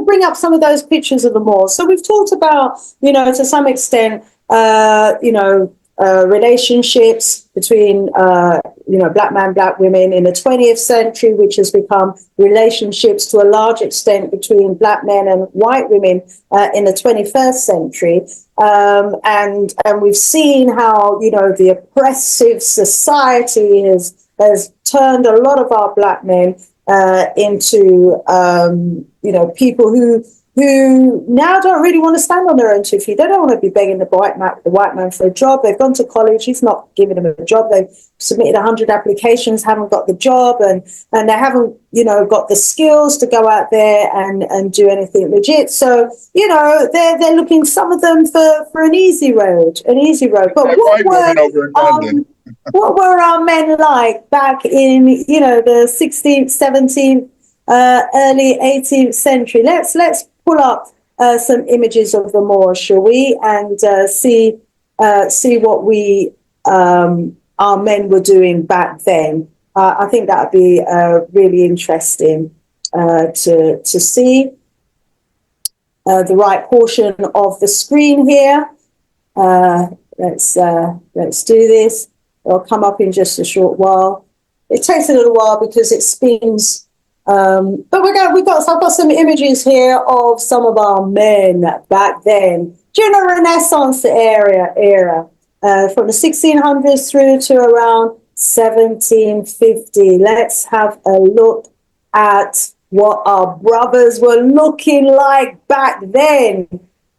bring up some of those pictures of the Moors. So we've talked about, to some extent, relationships between, black man, black women in the 20th century, which has become relationships to a large extent between black men and white women in the 21st century. And we've seen how, the oppressive society has turned a lot of our black men into, people who now don't really want to stand on their own 2 feet. They don't want to be begging the white man for a job. They've gone to college. He's not giving them a job. They've submitted 100 applications, haven't got the job, and they haven't, got the skills to go out there and do anything legit. So, they're looking, some of them, for an easy road. But what were our men like back in, the 16th, 17th, early 18th century? Let's pull up some images of the Moors, shall we, and see what our men were doing back then. I think that would be really interesting to see. The right portion of the screen here. Let's do this. It'll come up in just a short while. It takes a little while because it spins. But I've got some images here of some of our men back then during the Renaissance era, from the 1600s through to around 1750. Let's have a look at what our brothers were looking like back then.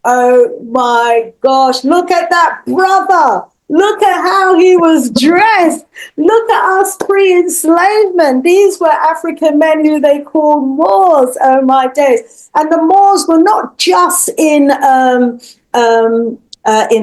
Oh my gosh, look at that brother. Look at how he was dressed. Look at us pre-enslavement. These were African men who they called Moors. Oh my days. And the Moors were not just in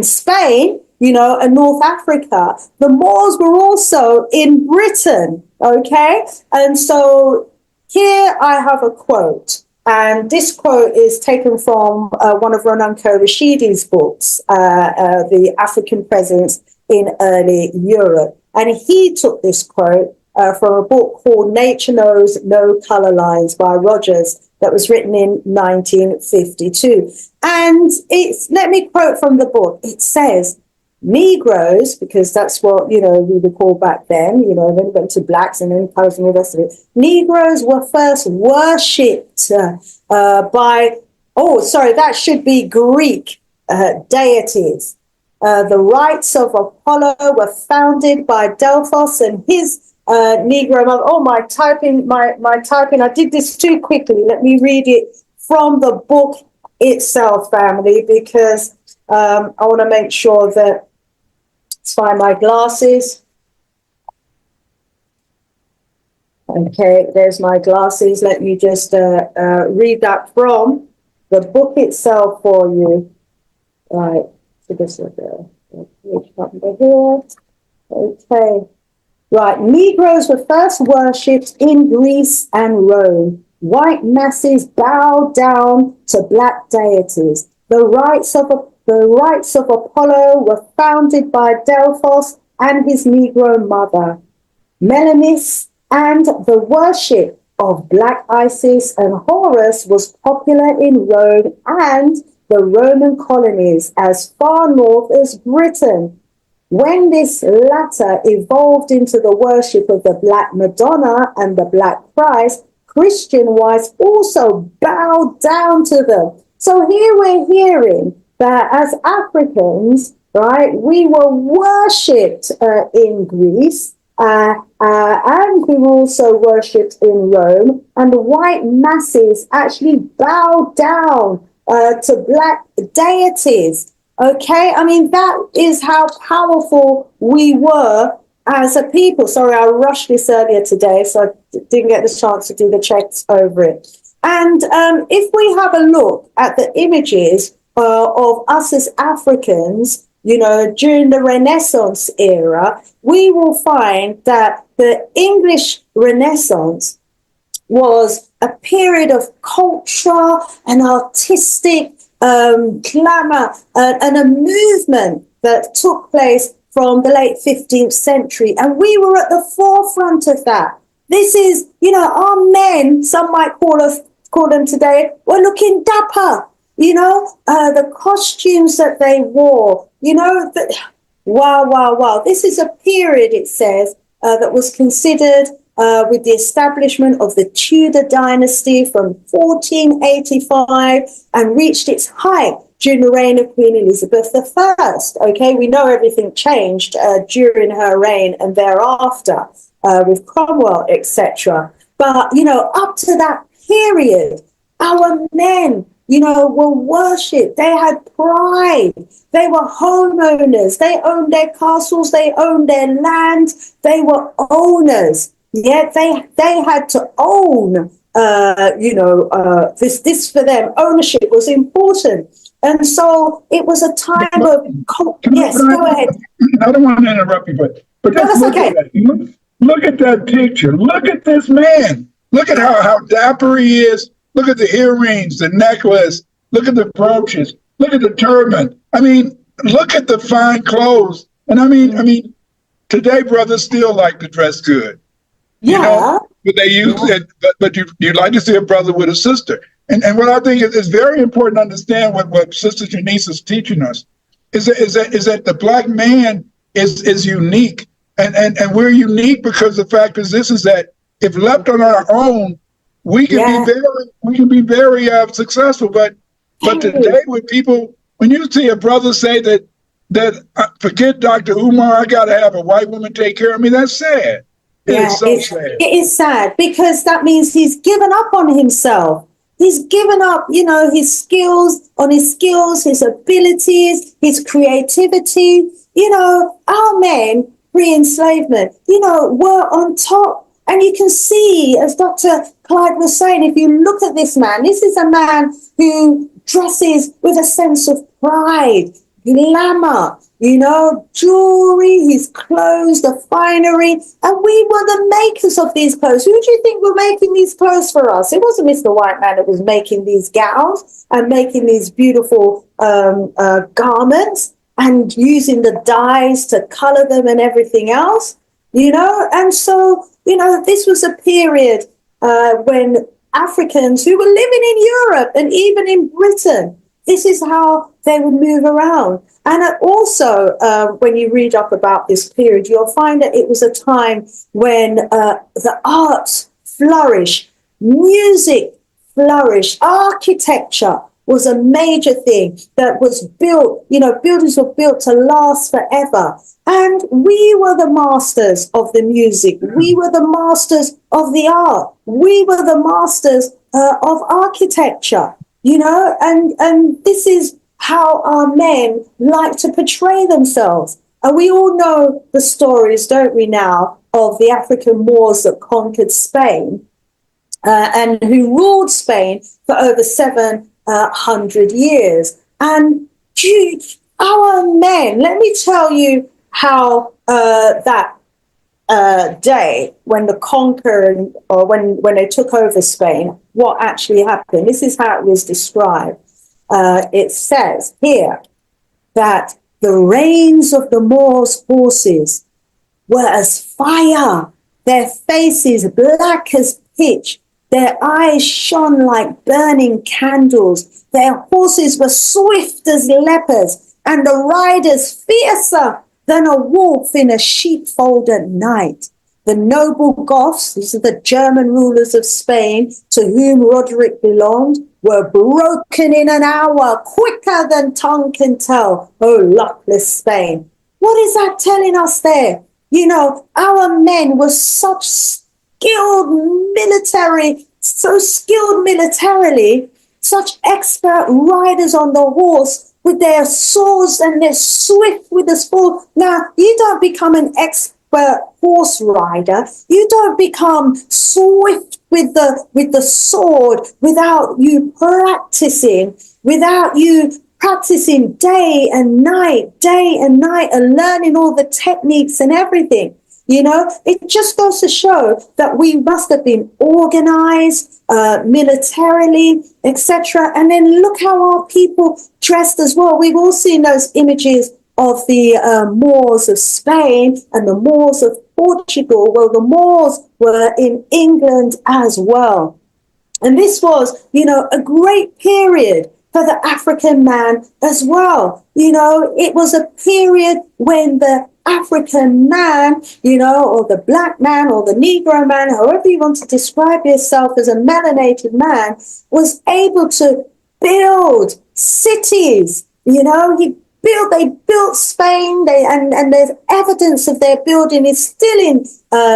Spain, and North Africa. The Moors were also in Britain. Okay. And so here I have a quote. And this quote is taken from one of Ronunco Rashidi's books, The African Presence in Early Europe. And he took this quote from a book called Nature Knows No Color Lines by Rogers that was written in 1952. And let me quote from the book. It says, Negroes, because that's what, we would call back then, then it went to blacks and then colors and the rest of it. Negroes were first worshipped that should be Greek deities. The rites of Apollo were founded by Delphos and his Negro mother. Oh, my typing, I did this too quickly. Let me read it from the book itself, family, because I want to make sure that let's find my glasses. Okay, there's my glasses. Let me just read that from the book itself for you. Right, so this is here. Okay, right. Negroes were first worshipped in Greece and Rome. White masses bowed down to black deities. The rites of Apollo were founded by Delphos and his Negro mother, Melanis, and the worship of Black Isis and Horus was popular in Rome and the Roman colonies as far north as Britain. When this latter evolved into the worship of the Black Madonna and the Black Christ, Christian whites also bowed down to them. So here we're hearing that as Africans, right, we were worshipped in Greece, and we were also worshipped in Rome, and the white masses actually bowed down to black deities. Okay, I mean, that is how powerful we were as a people. Sorry, I rushed this earlier today, so I didn't get the chance to do the checks over it. And if we have a look at the images of us as Africans, during the Renaissance era, we will find that the English Renaissance was a period of culture and artistic glamour and a movement that took place from the late 15th century. And we were at the forefront of that. This is, our men, some might call us call them today, were looking dapper. The costumes that they wore, wow, wow, wow. This is a period, it says, that was considered with the establishment of the Tudor dynasty from 1485 and reached its height during the reign of Queen Elizabeth I. Okay, we know everything changed during her reign and thereafter with Cromwell, etc. But, up to that period, our men, were worshipped. They had pride. They were homeowners. They owned their castles. They owned their land. They were owners. Yeah, they had to own. This for them. Ownership was important, and so it was a time of. Yes, go ahead. I don't want to interrupt you, but No, just that's okay. look at that picture. Look at this man. Look at how dapper he is. Look at the earrings, the necklace. Look at the brooches. Look at the turban. I mean, look at the fine clothes. And I mean, today brothers still like to dress good. Yeah. But they use it. But you like to see a brother with a sister. And what I think is very important to understand what Sister Shanice is teaching us is that the black man is unique, and we're unique because the fact is that if left on our own, we can be very successful. But today, when you see a brother say that forget Dr. Umar, I got to have a white woman take care of me, that's sad. It's so sad. It is sad because that means he's given up on himself. He's given up, his skills, his abilities, his creativity. Our men pre-enslavement, were on top. And you can see, as Dr. Clyde was saying, if you look at this man, this is a man who dresses with a sense of pride, glamour, jewelry, his clothes, the finery. And we were the makers of these clothes. Who do you think were making these clothes for us? It wasn't Mr. White Man that was making these gowns and making these beautiful garments and using the dyes to color them and everything else, And so, this was a period when Africans who were living in Europe and even in Britain, this is how they would move around. And also, when you read up about this period, you'll find that it was a time when the arts flourished, music flourished, architecture was a major thing that was built, buildings were built to last forever. And we were the masters of the music. We were the masters of the art. We were the masters of architecture, and this is how our men like to portray themselves. And we all know the stories, don't we now, of the African Moors that conquered Spain and who ruled Spain for over 700 years. And our men, let me tell you how that day when the conquering, or when they took over Spain, what actually happened. This is how it was described. It says here that the reins of the Moors' horses were as fire, their faces black as pitch, their eyes shone like burning candles, their horses were swift as leopards, and the riders fiercer than a wolf in a sheepfold at night. The noble Goths, these are the German rulers of Spain, to whom Roderick belonged, were broken in an hour, quicker than tongue can tell. Oh, luckless Spain. What is that telling us there? Our men were so skilled militarily, such expert riders on the horse, with their swords, and they're swift with the sword. Now, you don't become an expert horse rider. You don't become swift with the sword without you practicing day and night, and learning all the techniques and everything. It just goes to show that we must have been organized militarily, etc. And then look how our people dressed as well. We've all seen those images of the Moors of Spain and the Moors of Portugal. Well, the Moors were in England as well. And this was, a great period for the African man as well. It was a period when the African man, or the black man or the Negro man, however you want to describe yourself as a melanated man, was able to build cities. They built Spain, and there's evidence of their building is still in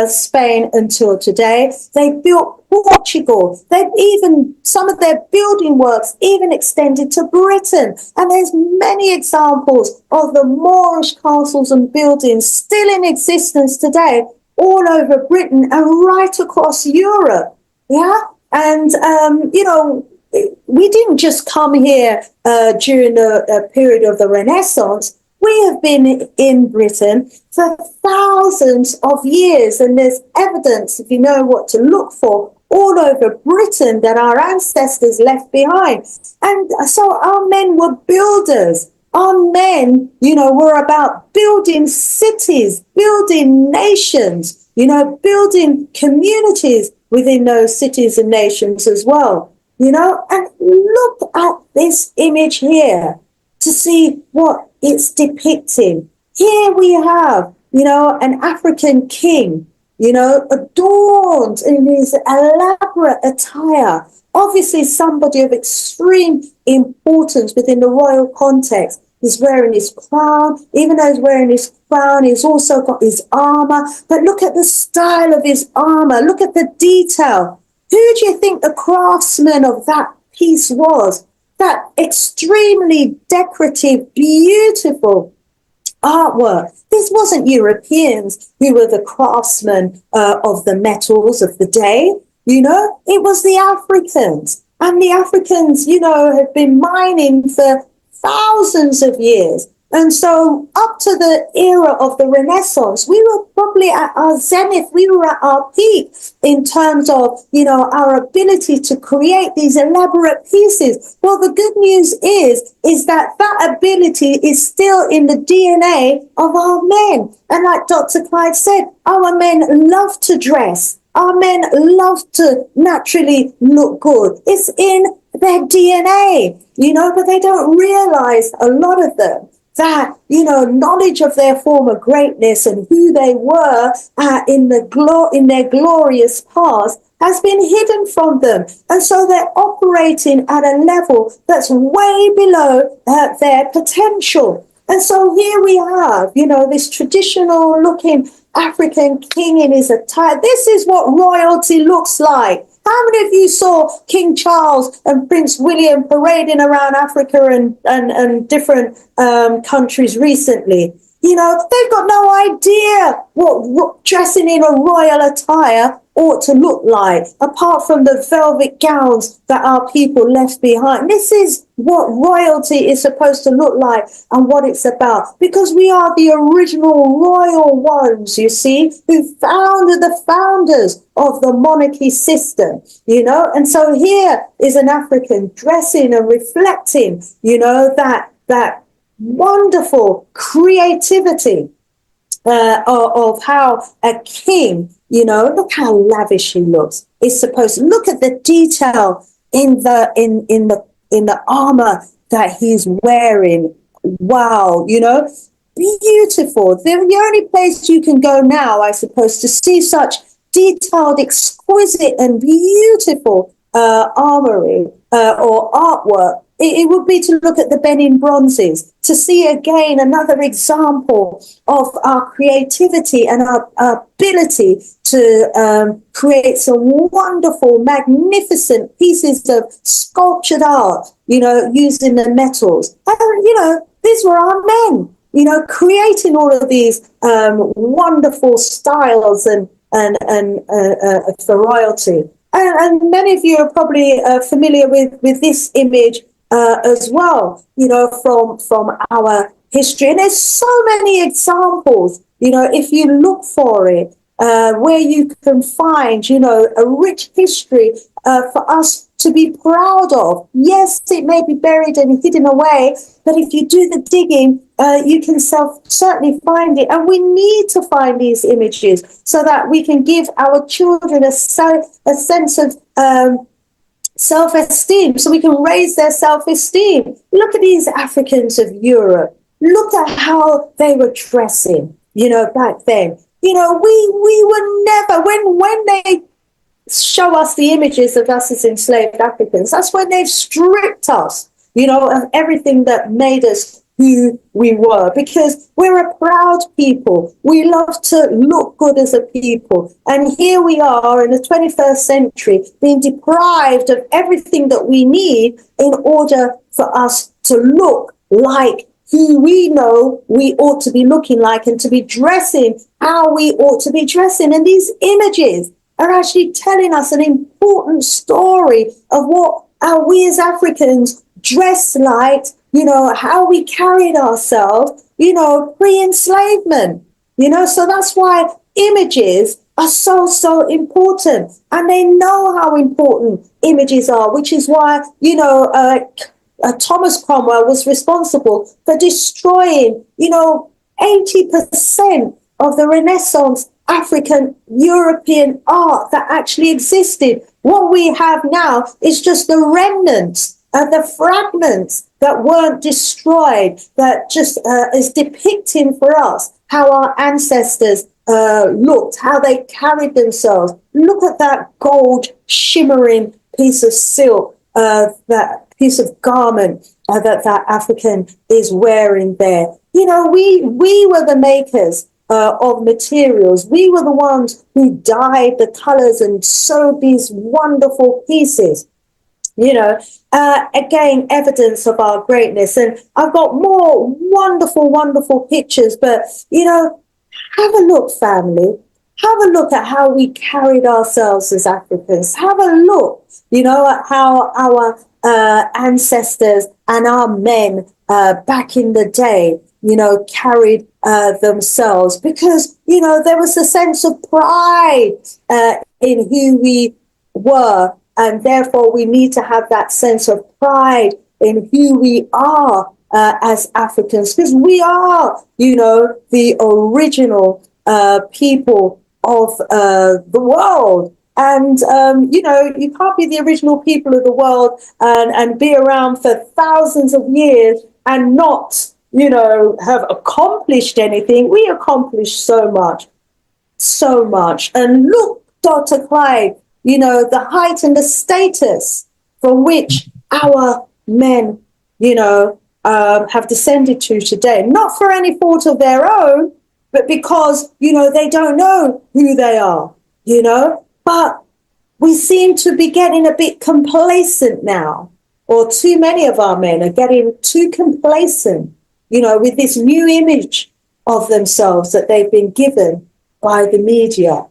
Spain until today. They built Portugal. They've even, some of their building works even extended to Britain. And there's many examples of the Moorish castles and buildings still in existence today all over Britain and right across Europe. Yeah. And, we didn't just come here during the period of the Renaissance. We have been in Britain for thousands of years, and there's evidence, if you know what to look for, all over Britain that our ancestors left behind. And so our men were builders. Our men, were about building cities, building nations, building communities within those cities and nations as well. And look at this image here to see what it's depicting. Here we have, an African king, adorned in his elaborate attire. Obviously, somebody of extreme importance within the royal context. He's wearing his crown. Even though he's wearing his crown, he's also got his armor. But look at the style of his armor. Look at the detail. Who do you think the craftsman of that piece was? That extremely decorative, beautiful artwork. This wasn't Europeans who were the craftsmen of the metals of the day. It was the Africans. And the Africans, have been mining for thousands of years. And so up to the era of the Renaissance, we were probably at our zenith. We were at our peak in terms of, our ability to create these elaborate pieces. Well, the good news is that ability is still in the DNA of our men. And like Dr. Clyde said, our men love to dress. Our men love to naturally look good. It's in their DNA, but they don't realize, a lot of them, that, knowledge of their former greatness and who they were in their glorious past has been hidden from them. And so they're operating at a level that's way below their potential. And so here we have, this traditional looking African king in his attire. This is what royalty looks like. How many of you saw King Charles and Prince William parading around Africa and different countries recently? They've got no idea what dressing in a royal attire ought to look like, apart from the velvet gowns that our people left behind. This is what royalty is supposed to look like and what it's about, because we are the original royal ones, you see, who founded the founders of the monarchy system, and so here is an African dressing and reflecting, that wonderful creativity of how a king, look how lavish he looks. Is supposed to look at the detail in the armor that he's wearing. Wow, beautiful. The only place you can go now, I suppose, to see such detailed, exquisite, and beautiful armory or artwork, it would be to look at the Benin bronzes, to see again another example of our creativity and our ability to create some wonderful, magnificent pieces of sculptured art, using the metals. And, these were our men, creating all of these wonderful styles and for royalty. And many of you are probably familiar with this image as well, from our history. And there's so many examples, if you look for it, where you can find, a rich history for us to be proud of. Yes, it may be buried and hidden away, but if you do the digging, you can certainly find it. And we need to find these images so that we can give our children a sense of self-esteem, so we can raise their self-esteem. Look at these Africans of Europe. Look at how they were dressing, back then. We were never, when they show us the images of us as enslaved Africans, that's when they've stripped us, of everything that made us who we were, because we're a proud people. We love to look good as a people. And here we are in the 21st century being deprived of everything that we need in order for us to look like who we know we ought to be looking like and to be dressing how we ought to be dressing. And these images are actually telling us an important story of what we as Africans dress like, how we carried ourselves, pre-enslavement, so that's why images are so important, and they know how important images are, which is why, Thomas Cromwell was responsible for destroying, 80% of the Renaissance African European art that actually existed. What we have now is just the remnants and the fragments that weren't destroyed, that just is depicting for us how our ancestors looked, how they carried themselves. Look at that gold shimmering piece of silk, that piece of garment that African is wearing there. We were the makers of materials. We were the ones who dyed the colors and sewed these wonderful pieces. Again, evidence of our greatness. And I've got more wonderful pictures, but, have a look, family. Have a look at how we carried ourselves as Africans. Have a look, at how our ancestors and our men back in the day, carried themselves, because, there was a sense of pride in who we were. And therefore, we need to have that sense of pride in who we are as Africans, because we are, the original people of the world. And, you can't be the original people of the world and be around for thousands of years and not, have accomplished anything. We accomplished so much. And look, Dr. Clive, the height and the status from which our men, have descended to today, not for any fault of their own, but because, they don't know who they are, but we seem to be getting a bit complacent now, or too many of our men are getting too complacent, with this new image of themselves that they've been given by the media.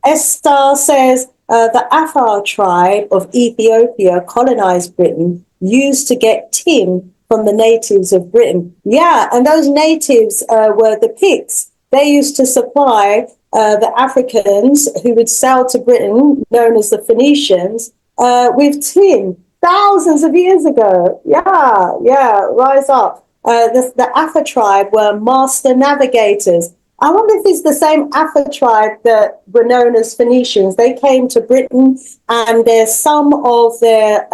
Esther says, the Afar tribe of Ethiopia colonized Britain, used to get tin from the natives of Britain. Yeah, and those natives were the Picts. They used to supply the Africans who would sell to Britain, known as the Phoenicians, with tin thousands of years ago. Yeah, rise up. The Afar tribe were master navigators. I wonder if it's the same Afar tribe that were known as Phoenicians. They came to Britain, and there's some of their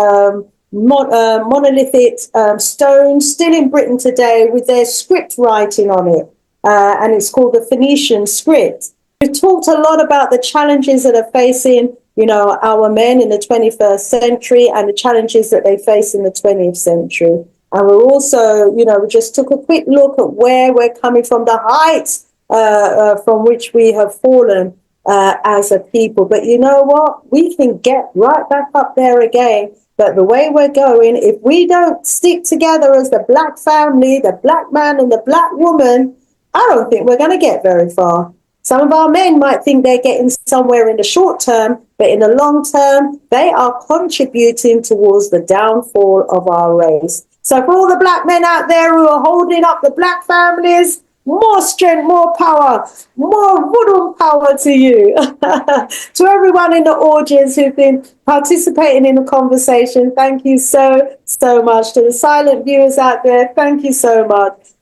monolithic stones still in Britain today with their script writing on it. And it's called the Phoenician script. We've talked a lot about the challenges that are facing, our men in the 21st century and the challenges that they face in the 20th century. And we're also, we just took a quick look at where we're coming from, the heights from which we have fallen as a people. But you know what? We can get right back up there again. But the way we're going, if we don't stick together as the black family, the black man and the black woman, I don't think we're going to get very far. Some of our men might think they're getting somewhere in the short term, but in the long term, they are contributing towards the downfall of our race. So for all the black men out there who are holding up the black families, more strength, more power, more voodoo power to you. To everyone in the audience who've been participating in the conversation, thank you so much. To the silent viewers out there, thank you so much.